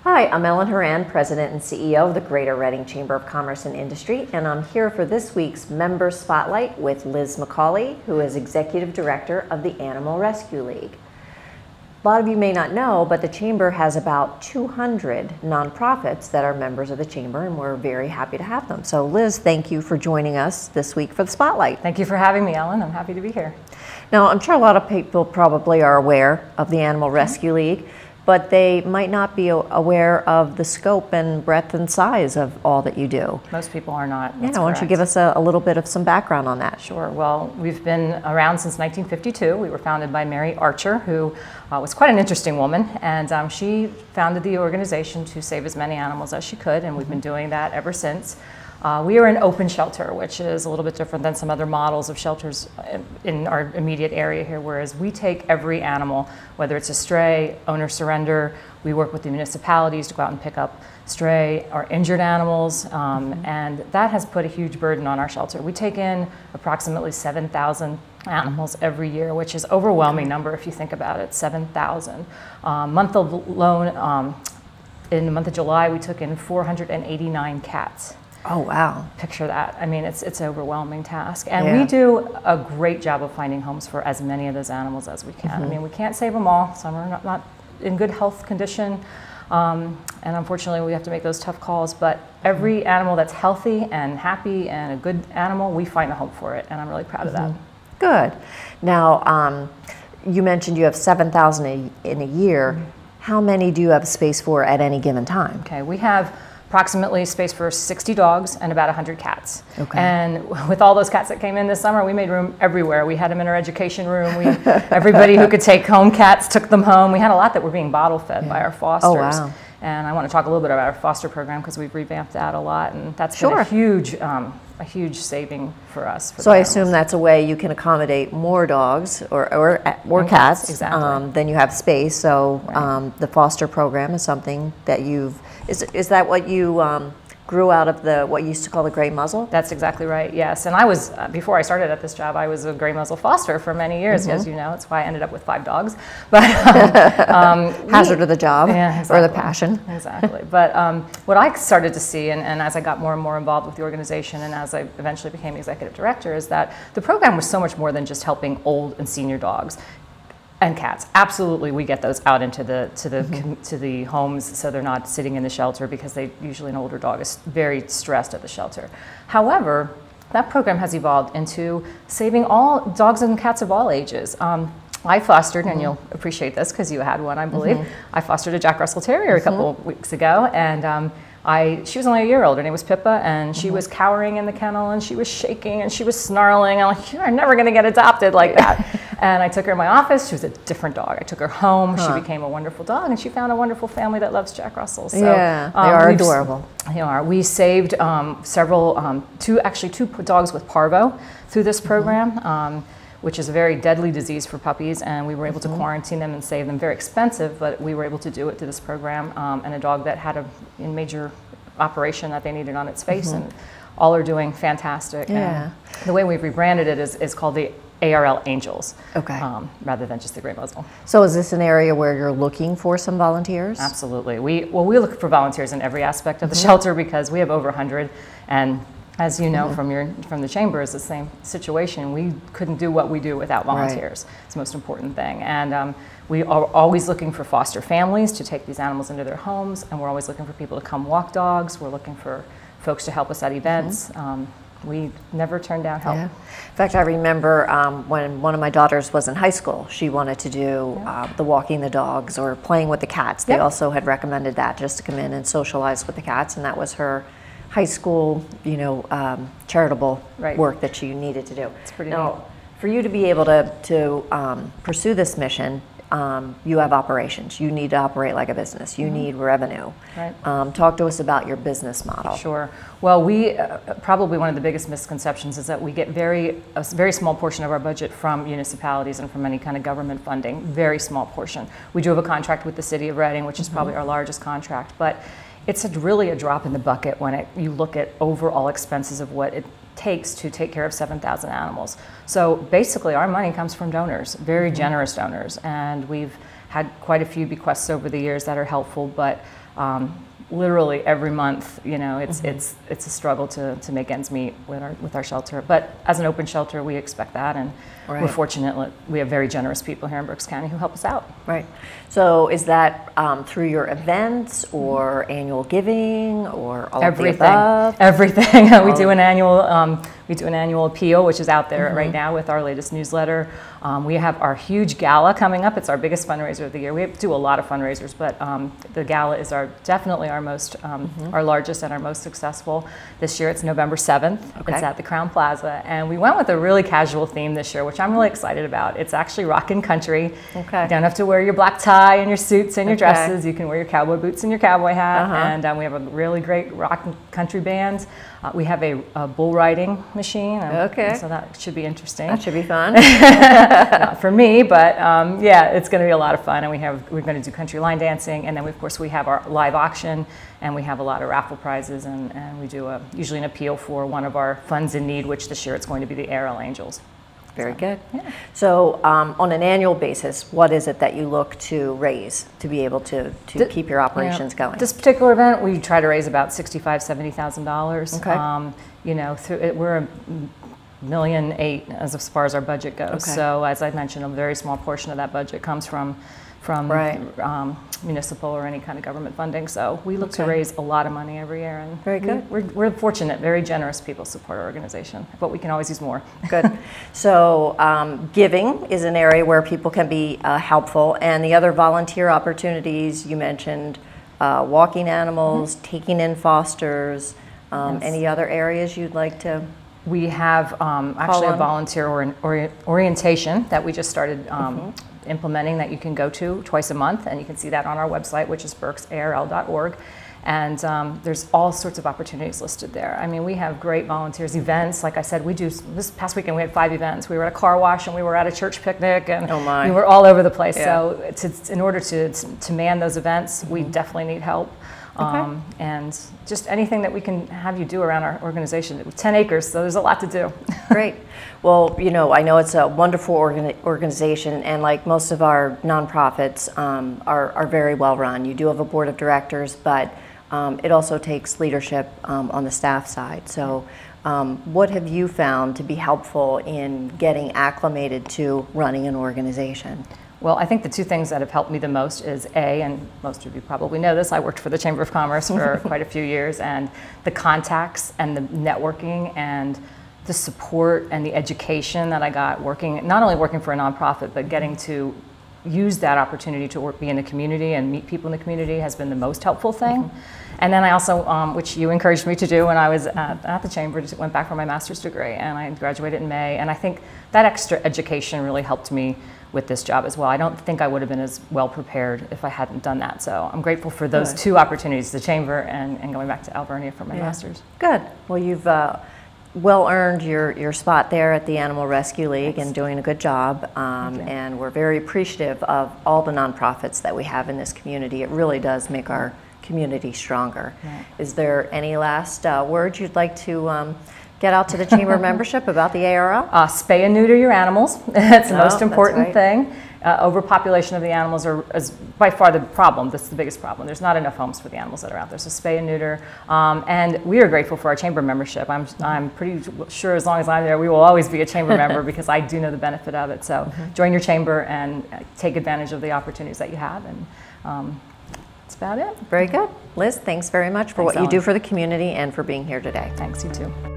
Hi, I'm Ellen Horan, President and CEO of the Greater Reading Chamber of Commerce and Industry, and I'm here for this week's Member Spotlight with Liz McCauley, who is Executive Director of the Animal Rescue League. A lot of you may not know, but the Chamber has about 200 nonprofits that are members of the Chamber, and we're very happy to have them. So Liz, thank you for joining us this week for the Spotlight. Thank you for having me, Ellen. I'm happy to be here. Now, I'm sure a lot of people probably are aware of the Animal Rescue League, but they might not be aware of the scope and breadth and size of all that you do. Most people are not. Yeah, why don't you give us a little bit of some background on that? Sure. Well, we've been around since 1952. We were founded by Mary Archer, who was quite an interesting woman, and she founded the organization to save as many animals as she could, and we've been doing that ever since. We are an open shelter, which is a little bit different than some other models of shelters in our immediate area here, whereas we take every animal, whether it's a stray, owner surrender. We work with the municipalities to go out and pick up stray or injured animals, and that has put a huge burden on our shelter. We take in approximately 7,000 animals every year, which is an overwhelming number if you think about it, 7,000. Month alone, in the month of July, we took in 489 cats. Oh, wow. Picture that. I mean, it's an overwhelming task. And we do a great job of finding homes for as many of those animals as we can. I mean, we can't save them all. Some are not in good health condition. And unfortunately, we have to make those tough calls. But every animal that's healthy and happy and a good animal, we find a home for it. And I'm really proud of that. Good. Now, you mentioned you have 7,000 in a year. How many do you have space for at any given time? Okay, we have approximately space for 60 dogs and about 100 cats. Okay. And with all those cats that came in this summer, we made room everywhere. We had them in our education room. Everybody who could take home cats took them home. We had a lot that were being bottle fed by our fosters. Oh, wow. And I want to talk a little bit about our foster program because we've revamped that a lot, and that's been a huge saving for us. So I assume that's a way you can accommodate more dogs or cats exactly. Than you have space. So the foster program is something that is that what you grew out of what you used to call the gray muzzle? That's exactly right, yes. And I was, before I started at this job, I was a gray muzzle foster for many years, as you know. That's why I ended up with 5 dogs. But hazard of the job, exactly. or the passion. Exactly. But what I started to see, and as I got more and more involved with the organization, and as I eventually became executive director, is that the program was so much more than just helping old and senior dogs. And cats, absolutely, we get those out into the homes, so they're not sitting in the shelter, because usually an older dog is very stressed at the shelter. However, that program has evolved into saving all dogs and cats of all ages. I fostered, and you'll appreciate this because you had one, I believe. I fostered a Jack Russell Terrier a couple of weeks ago, and she was only a year old. Her name was Pippa, and she was cowering in the kennel, and she was shaking, and she was snarling. I'm like, you're never going to get adopted like that. And I took her in my office. She was a different dog. I took her home. She became a wonderful dog, and she found a wonderful family that loves Jack Russell. So, yeah, they are adorable. They are. We saved two dogs with parvo through this program. Which is a very deadly disease for puppies, and we were able to quarantine them and save them. Very expensive, but we were able to do it through this program. And a dog that had a major operation that they needed on its face, and all are doing fantastic. Yeah. And the way we've rebranded it is called the ARL Angels, rather than just the gray muzzle. So is this an area where you're looking for some volunteers? Absolutely. We look for volunteers in every aspect of the shelter, because we have over 100, and as you know from the chamber, it's the same situation. We couldn't do what we do without volunteers. It's the most important thing. And we are always looking for foster families to take these animals into their homes, and we're always looking for people to come walk dogs. We're looking for folks to help us at events. We never turn down help. Yeah. In fact, I remember when one of my daughters was in high school, she wanted to do the walking the dogs or playing with the cats. They also had recommended that, just to come in and socialize with the cats, and that was her high school, charitable work that she needed to do. It's pretty neat. For you to be able to pursue this mission, you have operations. You need to operate like a business. You need revenue. Right. Talk to us about your business model. Sure. Well, we probably one of the biggest misconceptions is that we get a very small portion of our budget from municipalities and from any kind of government funding. Very small portion. We do have a contract with the City of Reading, which is probably our largest contract, but it's really a drop in the bucket when you look at overall expenses of what it takes to take care of 7,000 animals. So basically our money comes from donors, very generous donors, and we've had quite a few bequests over the years that are helpful, but literally every month, you know, it's a struggle to make ends meet with our shelter. But as an open shelter, we expect that, and we're fortunate. We have very generous people here in Berks County who help us out. Right. So is that through your events or annual giving or all Everything. of the above? Everything. We do an annual appeal, which is out there right now with our latest newsletter. We have our huge gala coming up. It's our biggest fundraiser of the year. We do a lot of fundraisers, but the gala is definitely our most, our largest and our most successful. This year it's November 7th. It's at the Crown Plaza, and we went with a really casual theme this year, which I'm really excited about. It's actually rockin' country. You don't have to wear your black tie and your suits and your dresses. You can wear your cowboy boots and your cowboy hat, and we have a really great rock and country band. We have a bull riding machine, so that should be interesting. That should be fun. Not for me, but yeah, it's going to be a lot of fun. And we're going to do country line dancing, and then of course we have our live auction, and we have a lot of raffle prizes, and we do usually an appeal for one of our funds in need, which this year it's going to be the ARL Angels. Very good. Yeah. So on an annual basis, what is it that you look to raise to be able to keep your operations going? This particular event, we try to raise about $65,000 to $70,000. You know, we're $1.8 million as far as our budget goes. So as I mentioned, a very small portion of that budget comes from municipal or any kind of government funding. So we look to raise a lot of money every year, and very good. We're fortunate, very generous people support our organization, but we can always use more. Good. So giving is an area where people can be helpful, and the other volunteer opportunities you mentioned, walking animals, taking in fosters, any other areas you'd like to? We have actually a volunteer orientation that we just started implementing that you can go to twice a month, and you can see that on our website, which is berksarl.org. And there's all sorts of opportunities listed there. I mean, we have great volunteers, events. Like I said, we do, this past weekend we had 5 events. We were at a car wash, and we were at a church picnic, and we were all over the place. So in order to man those events, we definitely need help. And just anything that we can have you do around our organization. 10 acres, so there's a lot to do. Great. Well, you know, I know it's a wonderful organization, and like most of our nonprofits are very well run. You do have a board of directors, but it also takes leadership on the staff side. So what have you found to be helpful in getting acclimated to running an organization? Well, I think the 2 things that have helped me the most is and most of you probably know this, I worked for the Chamber of Commerce for quite a few years, and the contacts and the networking and the support and the education that I got working, not only working for a nonprofit, but getting to use that opportunity to be in the community and meet people in the community has been the most helpful thing. And then I also, which you encouraged me to do when I was at the Chamber, went back for my master's degree, and I graduated in May. And I think that extra education really helped me with this job as well. I don't think I would have been as well prepared if I hadn't done that. So I'm grateful for those 2 opportunities, the Chamber and going back to Alvernia for my master's. Good. Well, you've well earned your spot there at the Animal Rescue League and doing a good job. And we're very appreciative of all the nonprofits that we have in this community. It really does make our community stronger. Is there any last words you'd like to get out to the Chamber membership about the ARL? Spay and neuter your animals. That's the most important thing. Overpopulation of the animals is by far the problem. That's the biggest problem. There's not enough homes for the animals that are out there. So spay and neuter. And we are grateful for our Chamber membership. I'm pretty sure as long as I'm there, we will always be a Chamber member because I do know the benefit of it. So join your Chamber and take advantage of the opportunities that you have. And that's about it. Very good. Liz, thanks very much for what you do for the community and for being here today. Thanks, you too.